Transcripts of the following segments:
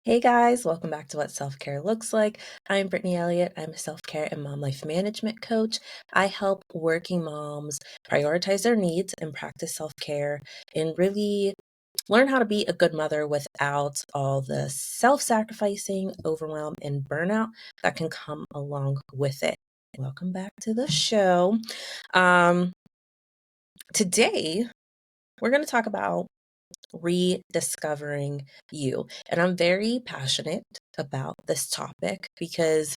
Hey guys, welcome back to What Self-Care Looks Like. I'm Brittany Elliott. I'm a self-care and mom life management coach. I help working moms prioritize their needs and practice self-care and really learn how to be a good mother without all the self-sacrificing, overwhelm, and burnout that can come along with it. Welcome back to the show. Today, we're going to talk about rediscovering you. And I'm very passionate about this topic because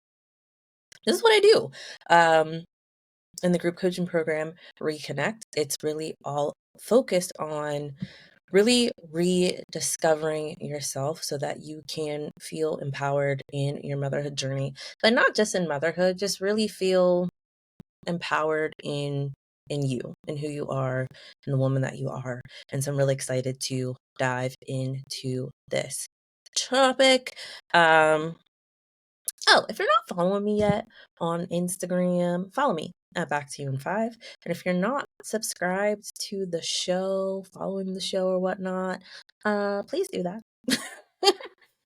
this is what I do. In the group coaching program, Reconnect, it's really all focused on really rediscovering yourself so that you can feel empowered in your motherhood journey, but not just in motherhood, just really feel empowered in you and who you are and the woman that you are. And so I'm really excited to dive into this topic. If you're not following me yet on Instagram, follow me at Back to You in 5. And if you're not subscribed to the show, following the show or whatnot, please do that.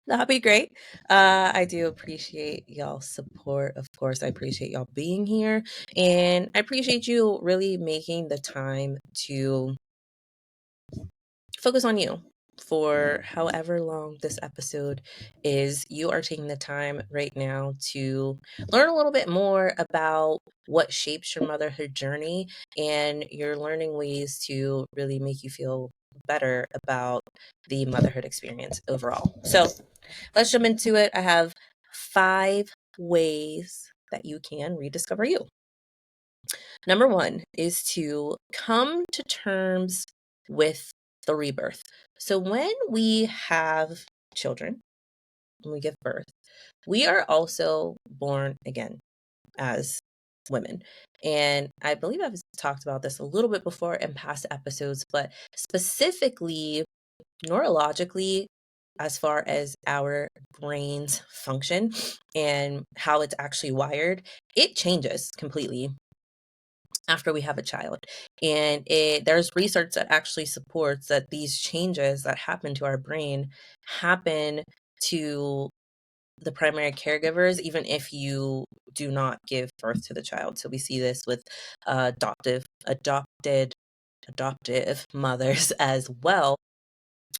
That'd be great. I do appreciate y'all's support. Of course, I appreciate y'all being here. And I appreciate you really making the time to focus on you for however long this episode is. You are taking the time right now to learn a little bit more about what shapes your motherhood journey, and you're learning ways to really make you feel better about the motherhood experience overall. So let's jump into it. I have 5 ways that you can rediscover you. Number 1 is to come to terms with the rebirth. So when we have children, when we give birth, we are also born again as women. And I believe I've talked about this a little bit before in past episodes, but specifically neurologically, as far as our brains function and how it's actually wired, it changes completely after we have a child. And there's research that actually supports that these changes that happen to our brain happen to the primary caregivers, even if you do not give birth to the child. So we see this with adopted mothers as well.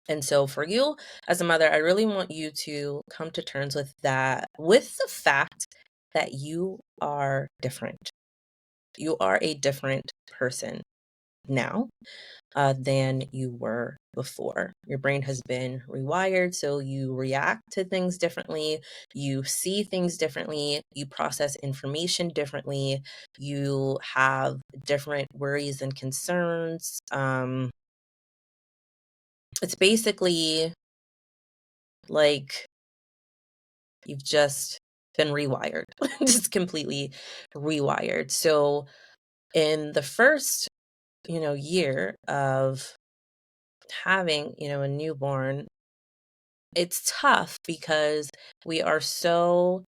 And so for you as a mother, I really want you to come to terms with that, with the fact that you are different. You are a different person now than you were before. Your brain has been rewired, so you react to things differently, you see things differently, you process information differently, you have different worries and concerns. It's basically like you've just been rewired, just completely rewired. So in the first, year of having, a newborn, it's tough because we are so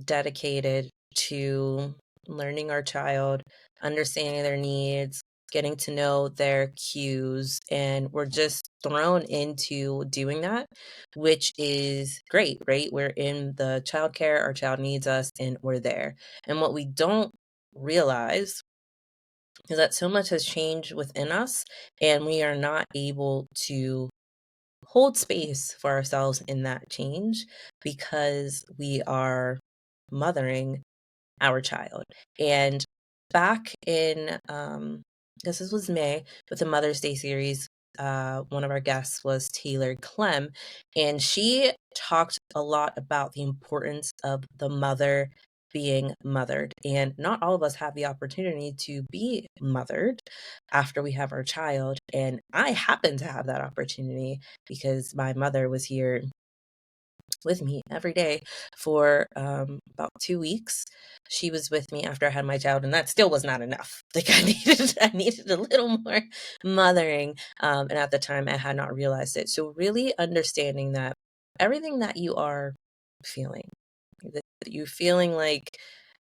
dedicated to learning our child, understanding their needs, getting to know their cues, and we're just thrown into doing that, which is great, right? We're in the childcare, our child needs us, and we're there. And what we don't realize is that so much has changed within us, and we are not able to hold space for ourselves in that change because we are mothering our child. And back in, guess this was May with the Mother's Day series, one of our guests was Taylor Clem, and she talked a lot about the importance of the mother being mothered. And not all of us have the opportunity to be mothered after we have our child. And I happen to have that opportunity because my mother was here with me every day for about 2 weeks. She was with me after I had my child, and that still was not enough. Like I needed a little more mothering, and at the time I had not realized it. So really understanding that everything that you are feeling, that you're feeling like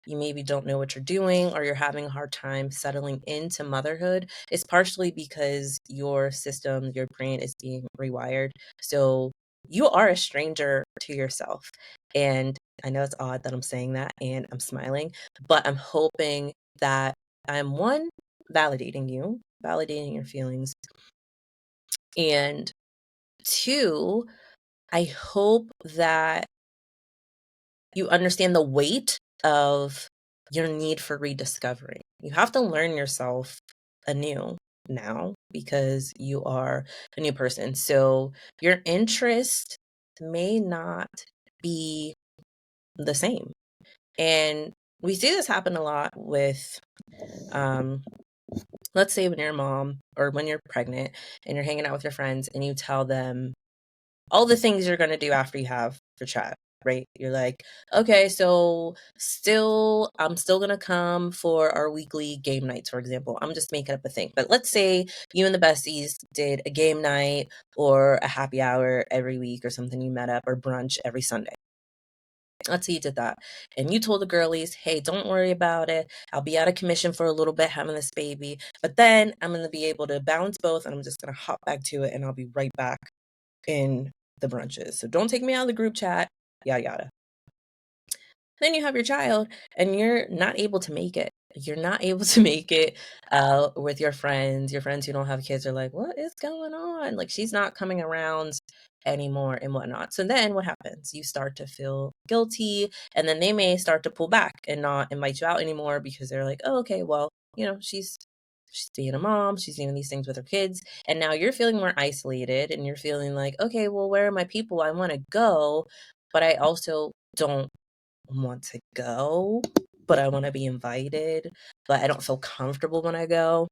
you maybe don't know what you're doing or you're having a hard time settling into motherhood is partially because your system, your brain is being rewired. So you are a stranger to yourself. And I know it's odd that I'm saying that and I'm smiling, but I'm hoping that I'm one, validating you, validating your feelings, and two, I hope that you understand the weight of your need for rediscovering. You have to learn yourself anew now because you are a new person. So your interest may not be the same. And we see this happen a lot with, um, let's say when you're a mom or when you're pregnant and you're hanging out with your friends and you tell them all the things you're going to do after you have your child, right? You're like, okay, so I'm still going to come for our weekly game nights, for example. I'm just making up a thing. But let's say you and the besties did a game night or a happy hour every week or something, you met up, or brunch every Sunday. Let's say you did that. And you told the girlies, hey, don't worry about it. I'll be out of commission for a little bit having this baby. But then I'm going to be able to balance both and I'm just going to hop back to it and I'll be right back in the brunches. So don't take me out of the group chat, yada, yada. Then you have your child and you're not able to make it. You're not able to make it with your friends. Your friends who don't have kids are like, what is going on? Like, she's not coming around anymore and whatnot. So then what happens? You start to feel guilty, and then they may start to pull back and not invite you out anymore because they're like, oh, okay, well, she's being a mom, she's doing these things with her kids. And now you're feeling more isolated and you're feeling like, okay, well, where are my people? I want to go, but I also don't want to go, but I want to be invited, but I don't feel comfortable when I go.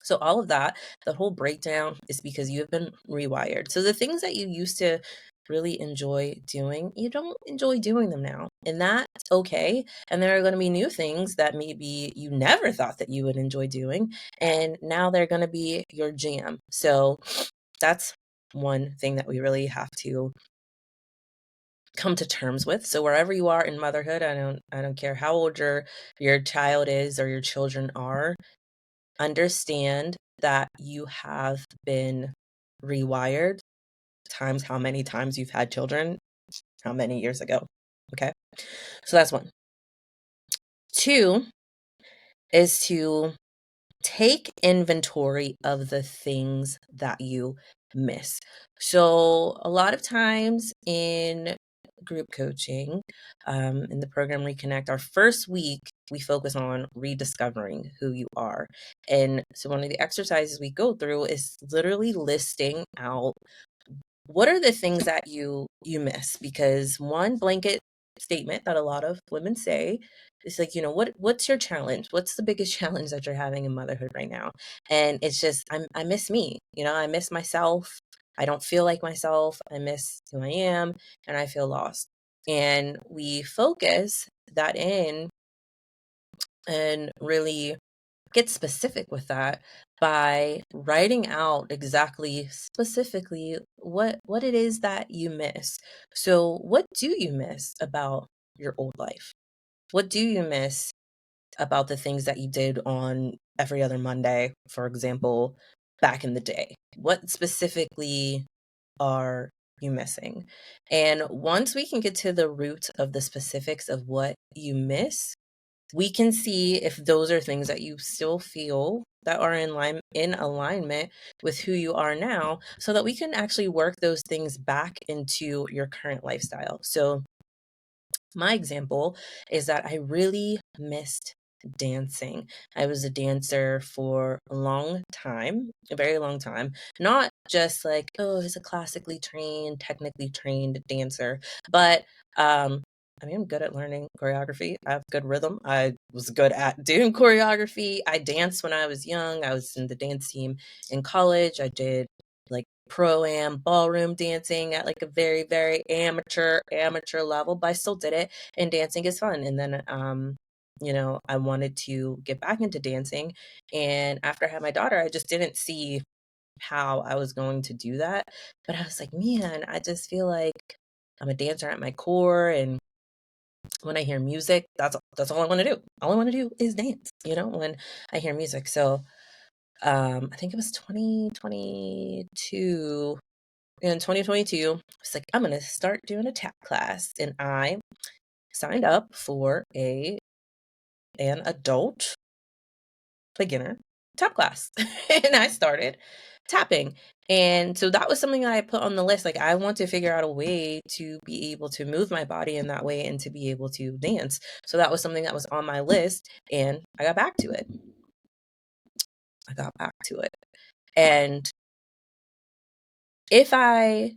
So all of that, the whole breakdown is because you have been rewired. So the things that you used to really enjoy doing, you don't enjoy doing them now. And that's okay. And there are going to be new things that maybe you never thought that you would enjoy doing. And now they're going to be your jam. So that's one thing that we really have to come to terms with. So wherever you are in motherhood, I don't care how old your child is or your children are, understand that you have been rewired times how many times you've had children, how many years ago. Okay. So that's one. Two is to take inventory of the things that you miss. So a lot of times in group coaching, in the program Reconnect, our first week, we focus on rediscovering who you are. And so one of the exercises we go through is literally listing out what are the things that you miss. Because one blanket statement that a lot of women say is like, what's your challenge? What's the biggest challenge that you're having in motherhood right now? And it's just, I miss me. I miss myself. I don't feel like myself. I miss who I am, and I feel lost. And we focus that in and really get specific with that by writing out exactly specifically what it is that you miss. So what do you miss about your old life? What do you miss about the things that you did on every other Monday, for example, back in the day? What specifically are you missing? And once we can get to the root of the specifics of what you miss, we can see if those are things that you still feel that are in alignment with who you are now, so that we can actually work those things back into your current lifestyle. So my example is that I really missed dancing. I was a dancer for a long time, a very long time. Not just like, oh, as a classically trained, technically trained dancer, but I'm good at learning choreography. I have good rhythm. I was good at doing choreography. I danced when I was young. I was in the dance team in college. I did like pro-am ballroom dancing at like a very, very amateur level, but I still did it, and dancing is fun. And then I wanted to get back into dancing, and after I had my daughter, I just didn't see how I was going to do that. But I was like, man, I just feel like I'm a dancer at my core, and when I hear music, that's all I want to do. All I want to do is dance, when I hear music. So I think it was 2022. in 2022, I was like, I'm going to start doing a tap class. And I signed up for an adult beginner tap class. And I started tapping. And so that was something that I put on the list. Like, I want to figure out a way to be able to move my body in that way and to be able to dance. So that was something that was on my list. And I got back to it. And if I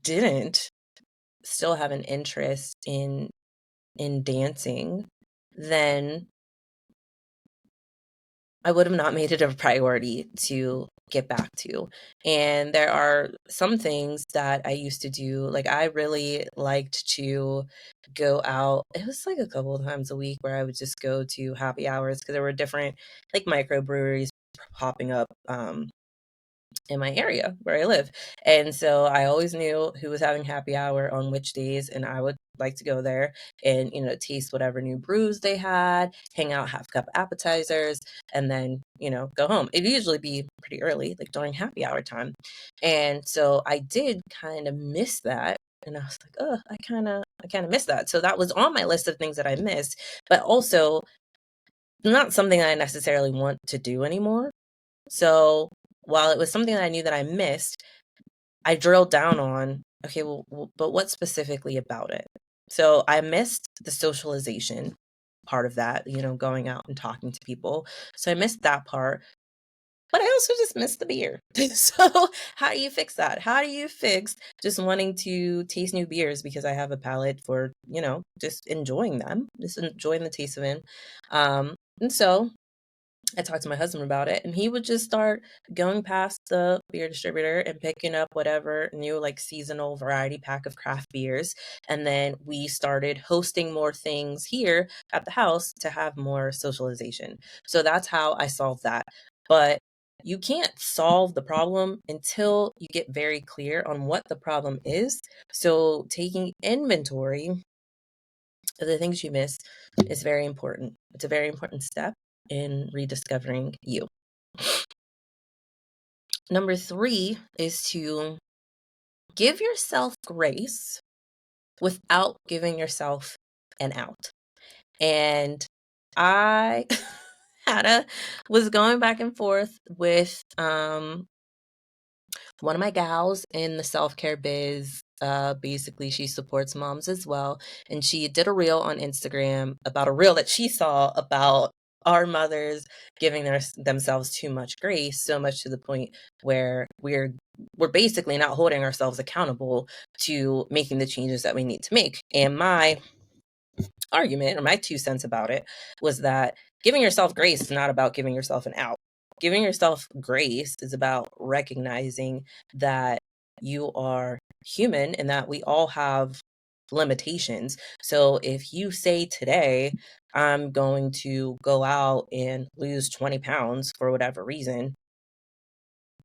didn't still have an interest in dancing, then I would have not made it a priority to get back to. And there are some things that I used to do. Like, I really liked to go out. It was like a couple of times a week where I would just go to happy hours because there were different like microbreweries popping up in my area where I live. And so I always knew who was having happy hour on which days, and I would like to go there and, taste whatever new brews they had, hang out, have a cup appetizers, and then, go home. It'd usually be pretty early, like during happy hour time. And so I did kind of miss that. And I was like, oh, I kind of miss that. So that was on my list of things that I missed, but also not something that I necessarily want to do anymore. So while it was something that I knew that I missed, I drilled down on, okay, well, but what specifically about it? So I missed the socialization part of that, going out and talking to people. So I missed that part, but I also just missed the beer. So how do you fix that? How do you fix just wanting to taste new beers because I have a palate for, just enjoying them, just enjoying the taste of them. And so I talked to my husband about it, and he would just start going past the beer distributor and picking up whatever new, like, seasonal variety pack of craft beers. And then we started hosting more things here at the house to have more socialization. So that's how I solved that. But you can't solve the problem until you get very clear on what the problem is. So taking inventory of the things you miss is very important. It's a very important step in rediscovering you. Number 3 is to give yourself grace without giving yourself an out. And I was going back and forth with one of my gals in the self-care biz. Basically, she supports moms as well. And she did a reel on Instagram about a reel that she saw about our mothers giving themselves too much grace, so much to the point where we're basically not holding ourselves accountable to making the changes that we need to make. And my argument, or my 2 cents about it, was that giving yourself grace is not about giving yourself an out. Giving yourself grace is about recognizing that you are human and that we all have limitations. So if you say today, I'm going to go out and lose 20 pounds for whatever reason,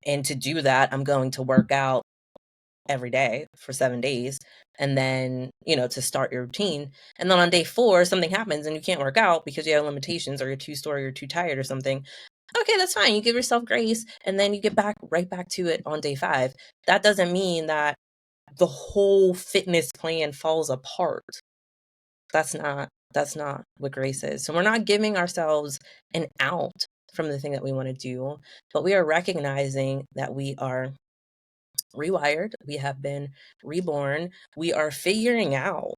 and to do that, I'm going to work out every day for 7 days, and then, to start your routine. And then on day 4, something happens and you can't work out because you have limitations, or you're too sore, you're too tired or something. Okay, that's fine. You give yourself grace, and then you get right back to it on day 5. That doesn't mean that the whole fitness plan falls apart. That's not what grace is. So we're not giving ourselves an out from the thing that we want to do, but we are recognizing that we are rewired, we have been reborn, we are figuring out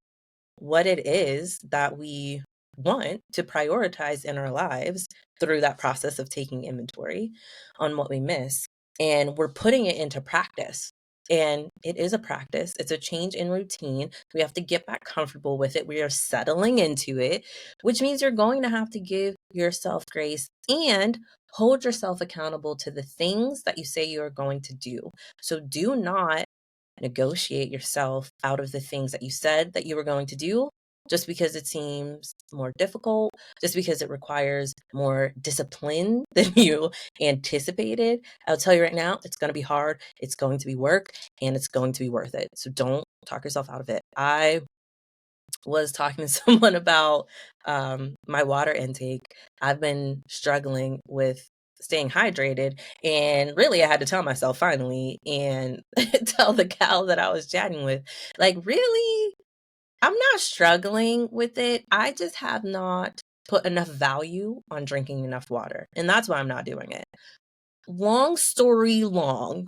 what it is that we want to prioritize in our lives through that process of taking inventory on what we miss. And we're putting it into practice. And it is a practice, it's a change in routine. We have to get back comfortable with it. We are settling into it, which means you're going to have to give yourself grace and hold yourself accountable to the things that you say you are going to do. So do not negotiate yourself out of the things that you said that you were going to do just because it seems more difficult, just because it requires more discipline than you anticipated. I'll tell you right now, it's going to be hard, it's going to be work, and it's going to be worth it. So don't talk yourself out of it. I was talking to someone about my water intake. I've been struggling with staying hydrated. And really, I had to tell myself finally and tell the gal that I was chatting with, like, really, I'm not struggling with it. I just have not put enough value on drinking enough water. And that's why I'm not doing it. Long story long,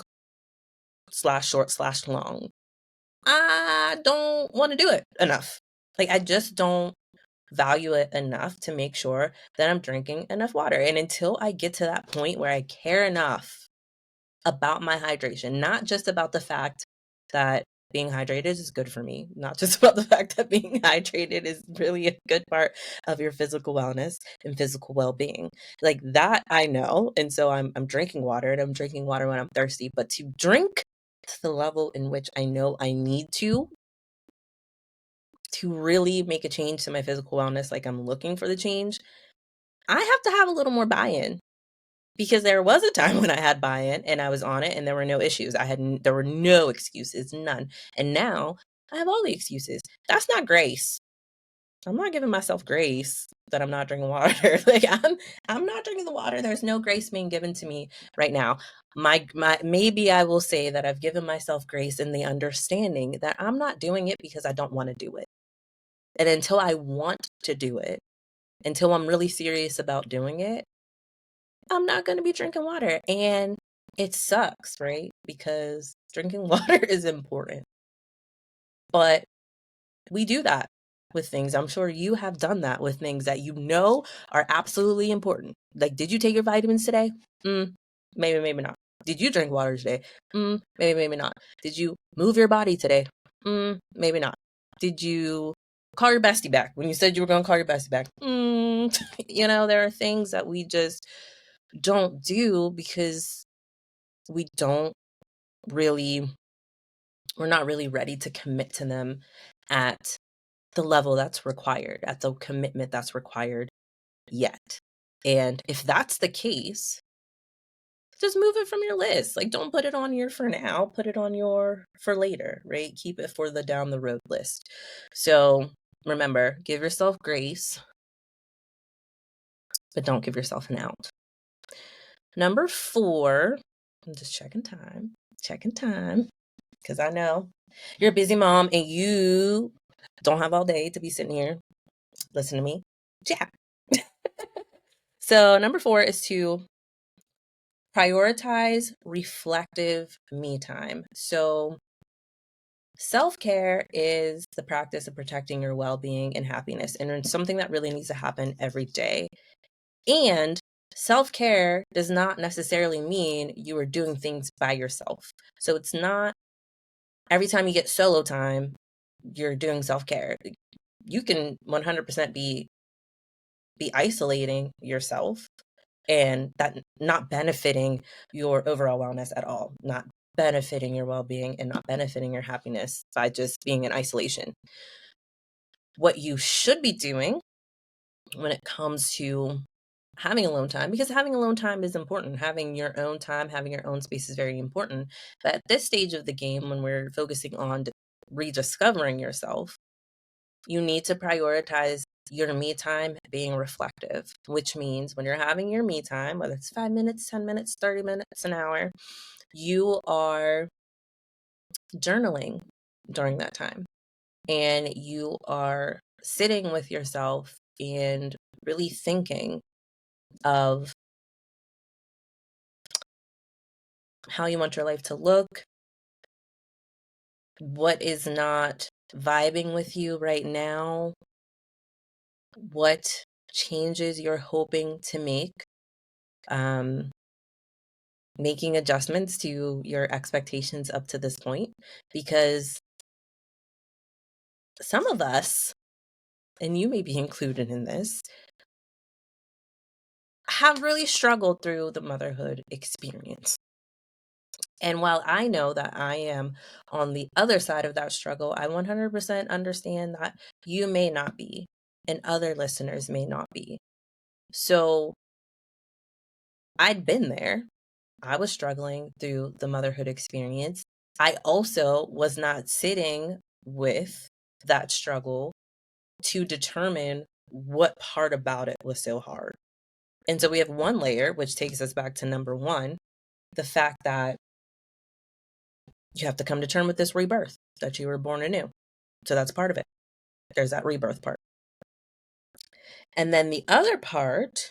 slash short slash long. I don't want to do it enough. Like, I just don't value it enough to make sure that I'm drinking enough water. And until I get to that point where I care enough about my hydration, not just about the fact that being hydrated is good for me, not just about the fact that being hydrated is really a good part of your physical wellness and physical well-being. Like that I know. And so I'm drinking water, and I'm drinking water when I'm thirsty, but to drink to the level in which I know I need to really make a change to my physical wellness, like I'm looking for the change, I have to have a little more buy-in. Because there was a time when I had buy-in and I was on it and there were no issues. There were no excuses, none. And now I have all the excuses. That's not grace. I'm not giving myself grace that I'm not drinking water. Like I'm not drinking the water. There's no grace being given to me right now. My maybe I will say that I've given myself grace in the understanding that I'm not doing it because I don't want to do it. And until I want to do it, until I'm really serious about doing it, I'm not going to be drinking water. And it sucks, right? Because drinking water is important. But we do that with things. I'm sure you have done that with things that you know are absolutely important. Like, did you take your vitamins today? Maybe, maybe not. Did you drink water today? Maybe, maybe not. Did you move your body today? Maybe not. Did you call your bestie back when you said you were going to call your bestie back? There are things that we just don't do because we don't really, we're not really ready to commit to them at the level that's required, at the commitment that's required yet. And if that's the case, just move it from your list. Like, don't put it on your for now, put it on your for later, right? Keep it for the down the road list. So remember, give yourself grace, but don't give yourself an out. Number 4, I'm just checking time, because I know you're a busy mom and you don't have all day to be sitting here. Listen to me. Yeah. So number 4 is to prioritize reflective me time. So self-care is the practice of protecting your well-being and happiness, and it's something that really needs to happen every day. And self-care does not necessarily mean you are doing things by yourself. So it's not every time you get solo time, you're doing self-care. You can 100% be isolating yourself and that not benefiting your overall wellness at all, not benefiting your well-being and not benefiting your happiness by just being in isolation. What you should be doing when it comes to having alone time, because having alone time is important. Having your own time, having your own space is very important. But at this stage of the game, when we're focusing on rediscovering yourself, you need to prioritize your me time being reflective, which means when you're having your me time, whether it's 5 minutes, 10 minutes, 30 minutes, an hour, you are journaling during that time. And you are sitting with yourself and really thinking of how you want your life to look, what is not vibing with you right now, what changes you're hoping to make, making adjustments to your expectations up to this point, because some of us, and you may be included in this, have really struggled through the motherhood experience. And while I know that I am on the other side of that struggle, I 100% understand that you may not be, and other listeners may not be. So I'd been there. I was struggling through the motherhood experience. I also was not sitting with that struggle to determine what part about it was so hard. And so we have one layer, which takes us back to number one, the fact that you have to come to terms with this rebirth, that you were born anew. So that's part of it. There's that rebirth part. And then the other part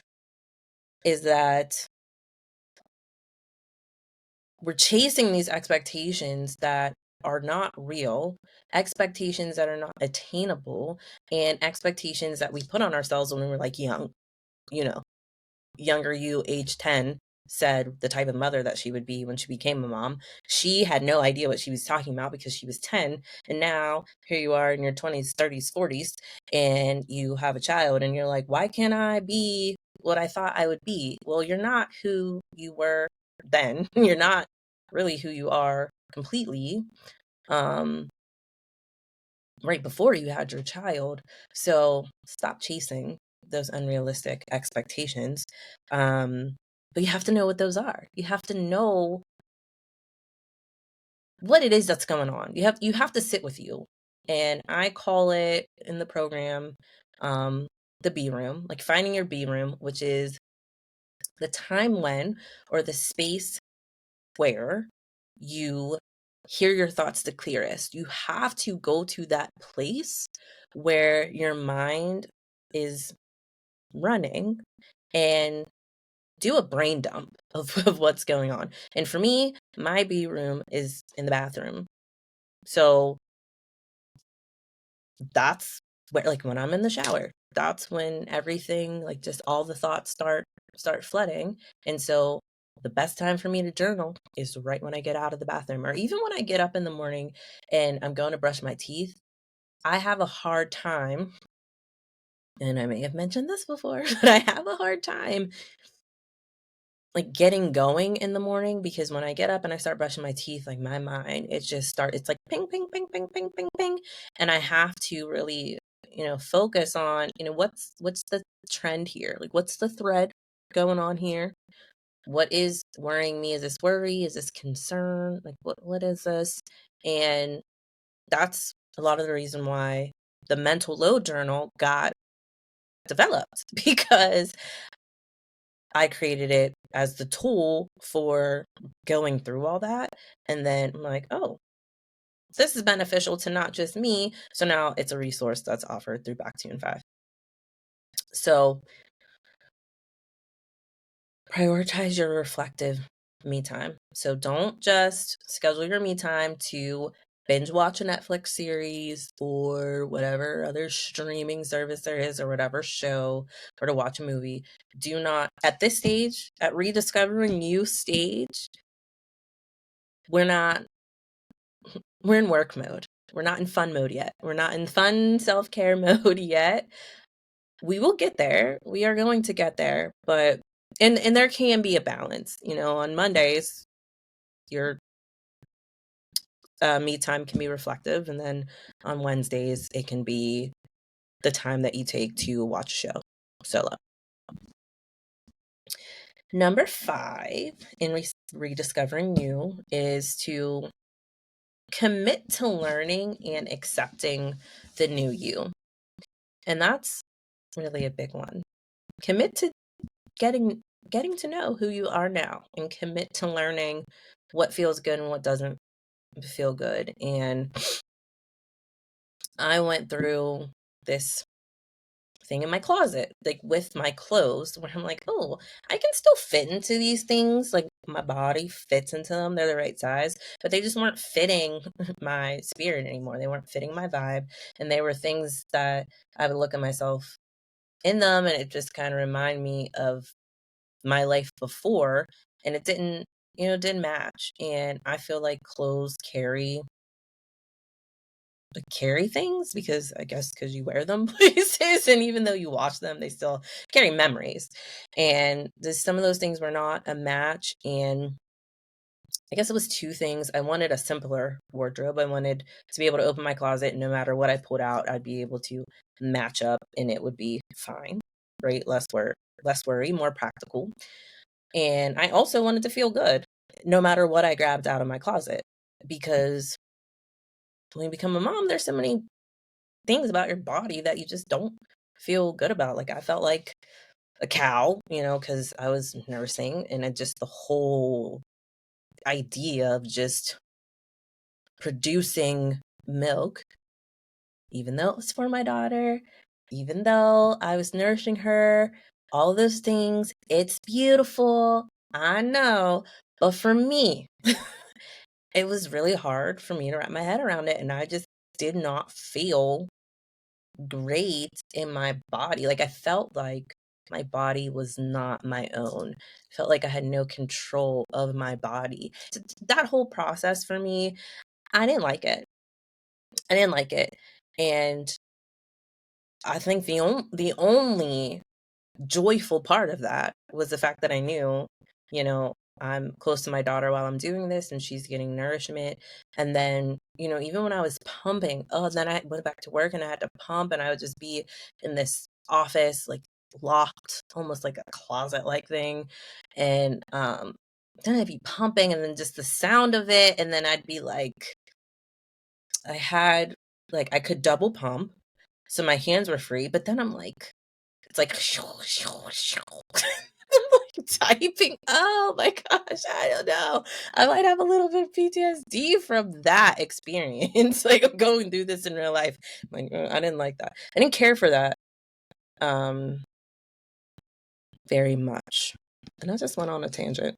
is that we're chasing these expectations that are not real, expectations that are not attainable, and expectations that we put on ourselves when we were like young, you know, younger you, age 10, said the type of mother that she would be when she became a mom. She had no idea what she was talking about because she was 10. And now here you are in your 20s, 30s, 40s, and you have a child and you're like, why can't I be what I thought I would be? Well, you're not who you were then. You're not really who you are completely. Right before you had your child. So stop chasing those unrealistic expectations. But you have to know what those are. You have to know what it is that's going on. You have to sit with you. And I call it in the program the B room, like finding your B room, which is the time when, or the space where you hear your thoughts the clearest. You have to go to that place where your mind is running and do a brain dump of what's going on. And for me, my B room is in the bathroom. So that's where, like, when I'm in the shower, that's when everything, like, just all the thoughts start flooding. And so the best time for me to journal is right when I get out of the bathroom, or even when I get up in the morning and I'm going to brush my teeth. I have a hard time, and I may have mentioned this before, but I have a hard time like getting going in the morning, because when I get up and I start brushing my teeth, like my mind, it's like ping, ping, ping, ping, ping, ping, ping. And I have to really, focus on, what's the trend here? Like, what's the thread going on here? What is worrying me? Is this worry? Is this concern? Like, what is this? And that's a lot of the reason why the mental load journal got developed, because I created it as the tool for going through all that. And then I'm like, oh, this is beneficial to not just me. So now it's a resource that's offered through Back to You in 5. So prioritize your reflective me time. So don't just schedule your me time to binge watch a Netflix series or whatever other streaming service there is, or whatever show, or to watch a movie. Do not, at this stage, at Rediscovering You stage, we're in work mode. We're not in fun mode yet. We're not in fun self-care mode yet. We will get there. We are going to get there, but and there can be a balance. On Mondays, your me time can be reflective, and then on Wednesdays, it can be the time that you take to watch a show solo. Number 5 in rediscovering you is to commit to learning and accepting the new you. And that's really a big one. Commit to getting to know who you are now, and commit to learning what feels good and what doesn't feel good. And I went through this thing in my closet, like with my clothes, where I'm like, oh, I can still fit into these things. Like, my body fits into them. They're the right size, but they just weren't fitting my spirit anymore. They weren't fitting my vibe. And they were things that I would look at myself in them, and it just kind of remind me of my life before, and it didn't match. And I feel like clothes carry things, because I guess because you wear them places, and even though you wash them, they still carry memories. And some of those things were not a match. And I guess it was two things. I wanted a simpler wardrobe. I wanted to be able to open my closet, and no matter what I pulled out, I'd be able to match up and it would be fine, right? Less worry, more practical. And I also wanted to feel good no matter what I grabbed out of my closet, because when you become a mom, there's so many things about your body that you just don't feel good about. Like, I felt like a cow, because I was nursing, and it just the whole idea of just producing milk, even though it was for my daughter, even though I was nourishing her, all those things, it's beautiful, I know, but for me, it was really hard for me to wrap my head around it, and I just did not feel great in my body. Like, I felt like my body was not my own. Felt like I had no control of my body. That whole process for me, I didn't like it. I didn't like it. And I think the only joyful part of that was the fact that I knew, you know, I'm close to my daughter while I'm doing this and she's getting nourishment. And then, even when I was pumping, then I went back to work and I had to pump, and I would just be in this office, like locked, almost like a closet like thing. And then I'd be pumping, and then just the sound of it. And then I'd be like, I had, like, I could double pump. So my hands were free, but then I'm like, it's like I'm like typing. Oh my gosh, I don't know. I might have a little bit of PTSD from that experience. Like, I'm going through this in real life. Like, I didn't like that. I didn't care for that um very much. And I just went on a tangent.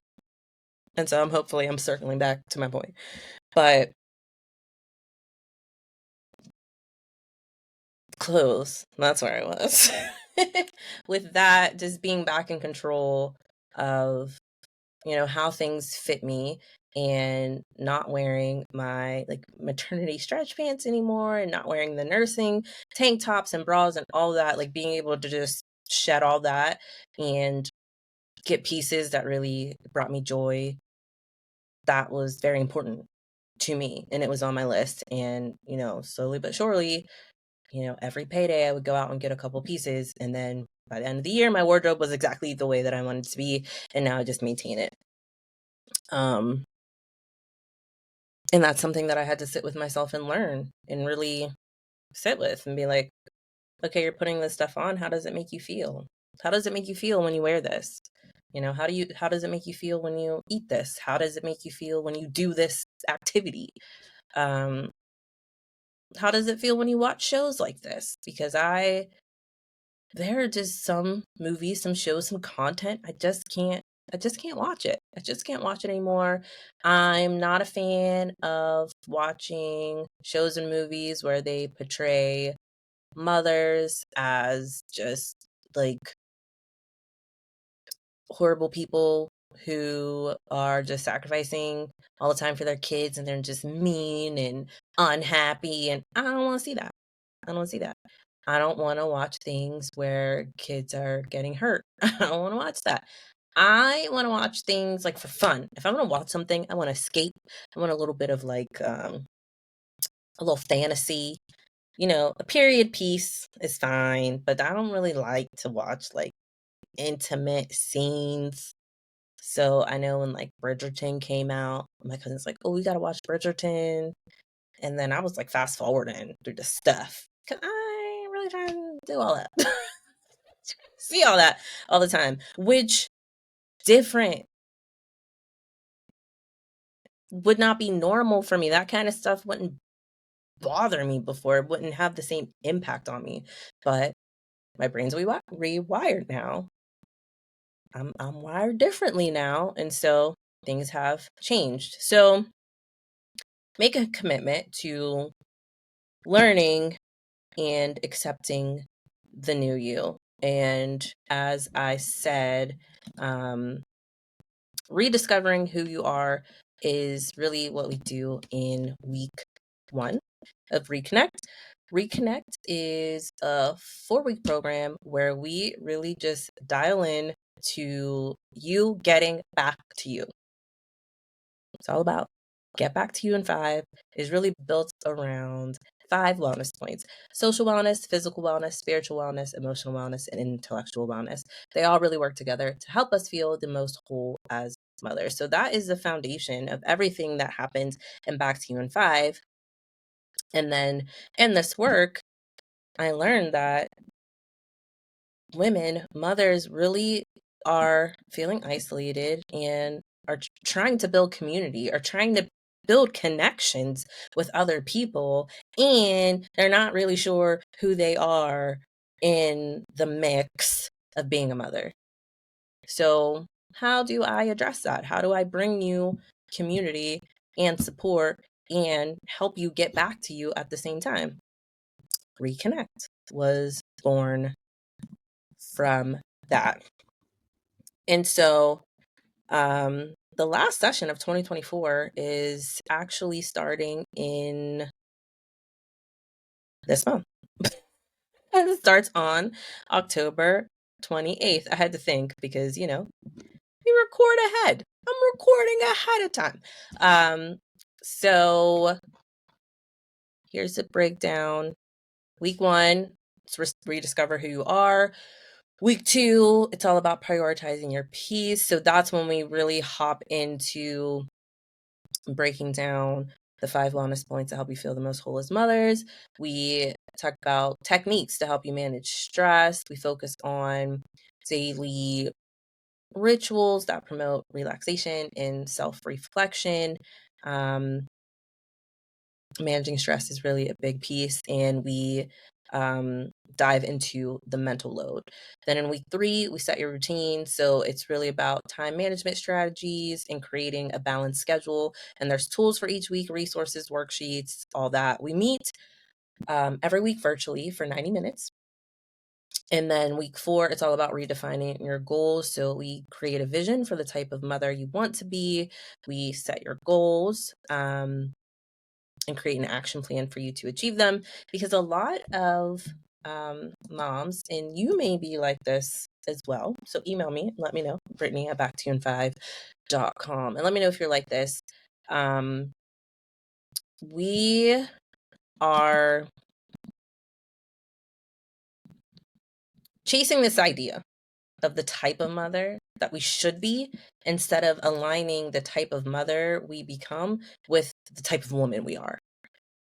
And so I'm circling back to my point. But close. That's where I was. With that, just being back in control of how things fit me, and not wearing my like maternity stretch pants anymore, and not wearing the nursing tank tops and bras and all that, like being able to just shed all that and get pieces that really brought me joy. That was very important to me, and it was on my list. And slowly but surely, every payday I would go out and get a couple pieces, and then by the end of the year my wardrobe was exactly the way that I wanted it to be, and now I just maintain it. um And that's something that I had to sit with myself and learn and really sit with and be like, okay, you're putting this stuff on. How does it make you feel? How does it make you feel when you wear this? How does it make you feel when you eat this? How does it make you feel when you do this activity? Um, how does it feel when you watch shows like this? Because there are just some movies, some shows, some content I just can't watch it. I just can't watch it anymore. I'm not a fan of watching shows and movies where they portray mothers as just like horrible people who are just sacrificing all the time for their kids, and they're just mean and unhappy, and I don't want to see that. I don't wanna see that. I don't wanna watch things where kids are getting hurt. I don't wanna watch that. I wanna watch things, like, for fun. If I'm gonna watch something, I wanna escape. I want a little bit of, like, a little fantasy. A period piece is fine, but I don't really like to watch, like, intimate scenes. So, I know when, like, Bridgerton came out, my cousin's like, "Oh, we gotta watch Bridgerton." And then I was, like, fast forwarding through the stuff 'cause I ain't really trying to do all that. See all that all the time, which different would not be normal for me. That kind of stuff wouldn't bother me before. It wouldn't have the same impact on me. But my brain's rewired now. I'm wired differently now, and so things have changed. So make a commitment to learning and accepting the new you. And as I said, um, rediscovering who you are is really what we do in week 1 of Reconnect. Reconnect is a 4-week program where we really just dial in to you getting back to you. It's all about get back to you in 5 is really built around 5 wellness points: social wellness, physical wellness, spiritual wellness, emotional wellness, and intellectual wellness. They all really work together to help us feel the most whole as mothers. So that is the foundation of everything that happens in Back to You in 5. And then in this work, I learned that women, mothers really are feeling isolated and are trying to build community, or trying to build connections with other people, and they're not really sure who they are in the mix of being a mother. So, how do I address that? How do I bring you community and support and help you get back to you at the same time? Reconnect was born from that. And so, the last session of 2024 is actually starting in this month. And it starts on October 28th. I had to think because, we record ahead. I'm recording ahead of time. So here's the breakdown. Week 1, it's rediscover who you are. Week 2, it's all about prioritizing your peace. So that's when we really hop into breaking down the 5 wellness points that help you feel the most whole as mothers. We talk about techniques to help you manage stress. We focus on daily rituals that promote relaxation and self-reflection. Managing stress is really a big piece, and we dive into the mental load. Then in week 3, we set your routine. So it's really about time management strategies and creating a balanced schedule. And there's tools for each week, resources, worksheets, all that. We meet every week virtually for 90 minutes. And then week 4, it's all about redefining your goals. So we create a vision for the type of mother you want to be. We set your goals. And create an action plan for you to achieve them. Because a lot of moms, and you may be like this as well, so email me and let me know, Brittany at backtoyouin5.com, and let me know if you're like this. We are chasing this idea of the type of mother that we should be, instead of aligning the type of mother we become with the type of woman we are.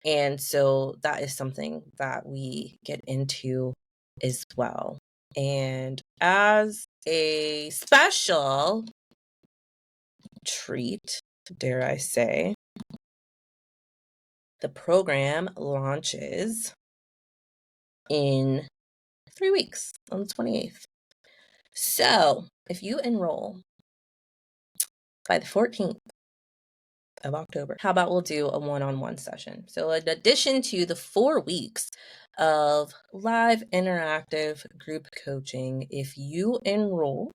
And so that is something that we get into as well. And as a special treat, dare I say, the program launches in 3 weeks on the 28th. So if you enroll by the 14th of October, how about we'll do a one-on-one session? So in addition to the 4 weeks of live interactive group coaching, if you enroll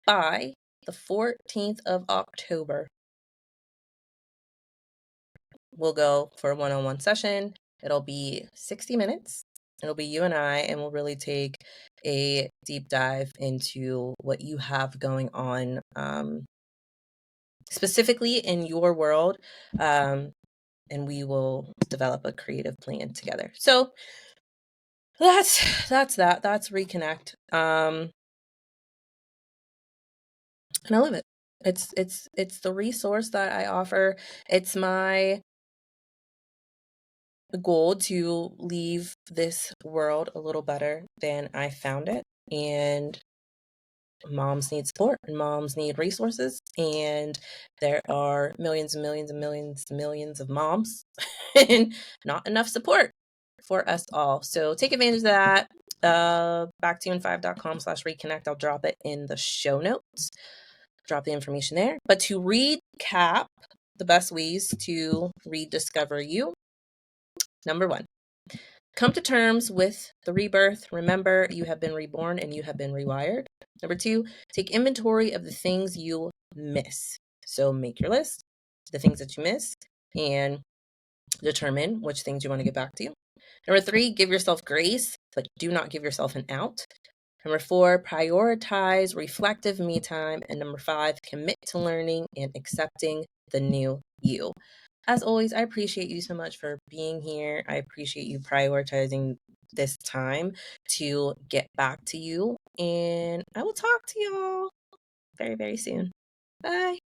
by the 14th of October, we'll go for a one-on-one session. It'll be 60 minutes. It'll be you and I, and we'll really take a deep dive into what you have going on, specifically in your world. And we will develop a creative plan together. So that's that. That's Reconnect. And I love it. It's the resource that I offer. It's my goal to leave this world a little better than I found it. And moms need support, and moms need resources, and there are millions and millions and millions and millions of moms and not enough support for us all. So take advantage of that. Backtoyouin5.com/reconnect. I'll drop it in the show notes. Drop the information there. But to recap the best ways to rediscover you: number 1, come to terms with the rebirth. Remember, you have been reborn and you have been rewired. Number 2, take inventory of the things you miss. So make your list, the things that you miss, and determine which things you want to get back to. Number 3, give yourself grace, but do not give yourself an out. Number 4, prioritize reflective me time. And number 5, commit to learning and accepting the new you. As always, I appreciate you so much for being here. I appreciate you prioritizing this time to get back to you. And I will talk to y'all very, very soon. Bye.